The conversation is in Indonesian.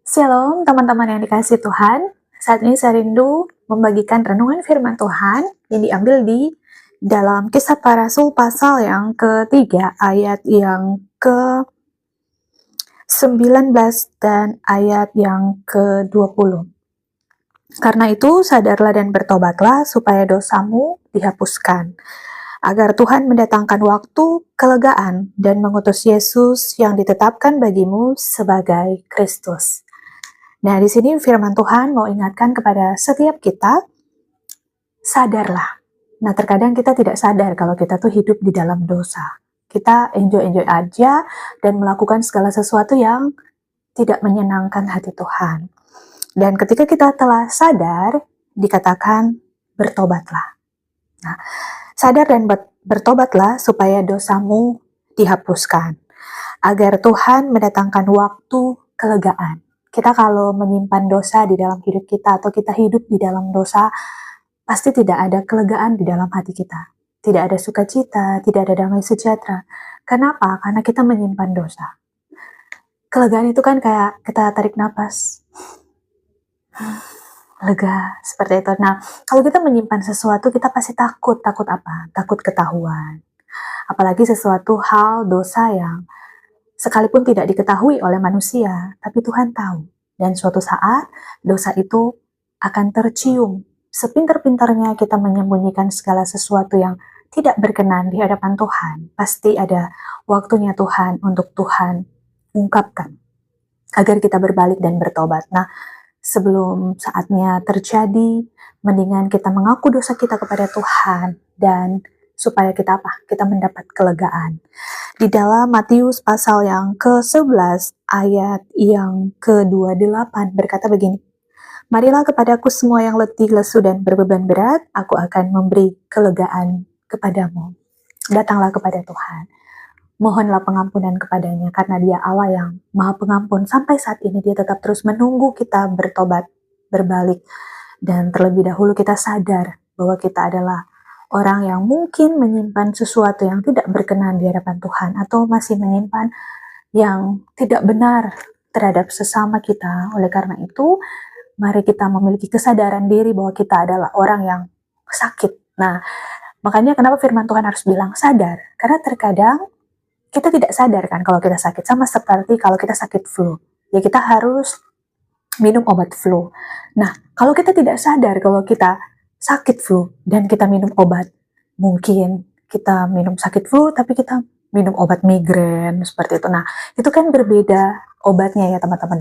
Shalom teman-teman yang dikasihi Tuhan. Saat ini saya rindu membagikan renungan firman Tuhan yang diambil di dalam Kisah Para Rasul pasal yang ketiga ayat yang ke-19 dan ayat yang ke-20. Karena itu sadarlah dan bertobatlah supaya dosamu dihapuskan, agar Tuhan mendatangkan waktu kelegaan dan mengutus Yesus yang ditetapkan bagimu sebagai Kristus. Nah, di sini firman Tuhan mau ingatkan kepada setiap kita, sadarlah. Nah, terkadang kita tidak sadar kalau kita tuh hidup di dalam dosa. Kita enjoy-enjoy aja dan melakukan segala sesuatu yang tidak menyenangkan hati Tuhan. Dan ketika kita telah sadar, dikatakan bertobatlah. Nah, sadar dan bertobatlah supaya dosamu dihapuskan, agar Tuhan mendatangkan waktu kelegaan. Kita kalau menyimpan dosa di dalam hidup kita atau kita hidup di dalam dosa, pasti tidak ada kelegaan di dalam hati kita. Tidak ada sukacita, tidak ada damai sejahtera. Kenapa? Karena kita menyimpan dosa. Kelegaan itu kan kayak kita tarik napas. Lega, seperti itu. Nah, kalau kita menyimpan sesuatu, kita pasti takut. Takut apa? Takut ketahuan. Apalagi sesuatu hal dosa yang sekalipun tidak diketahui oleh manusia, tapi Tuhan tahu. Dan suatu saat, dosa itu akan tercium. Sepintar-pintarnya kita menyembunyikan segala sesuatu yang tidak berkenan di hadapan Tuhan, pasti ada waktunya Tuhan untuk Tuhan ungkapkan, agar kita berbalik dan bertobat. Nah, sebelum saatnya terjadi, mendingan kita mengaku dosa kita kepada Tuhan, dan supaya kita apa? Kita mendapat kelegaan. Di dalam Matius pasal yang ke-11 ayat yang ke-28 berkata begini, "Marilah kepadaku semua yang letih, lesu, dan berbeban berat, aku akan memberi kelegaan kepadamu." Datanglah kepada Tuhan. Mohonlah pengampunan kepadanya, karena Dia Allah yang Maha Pengampun. Sampai saat ini Dia tetap terus menunggu kita bertobat, berbalik, dan terlebih dahulu kita sadar bahwa kita adalah orang yang mungkin menyimpan sesuatu yang tidak berkenan di hadapan Tuhan, atau masih menyimpan yang tidak benar terhadap sesama kita. Oleh karena itu, mari kita memiliki kesadaran diri bahwa kita adalah orang yang sakit. Nah, makanya kenapa firman Tuhan harus bilang sadar? Karena terkadang kita tidak sadar kan kalau kita sakit, sama seperti kalau kita sakit flu. Ya kita harus minum obat flu. Nah, kalau kita tidak sadar kalau kita sakit flu dan kita minum obat, mungkin kita minum sakit flu tapi kita minum obat migrain seperti itu. Nah, itu kan berbeda obatnya ya teman-teman.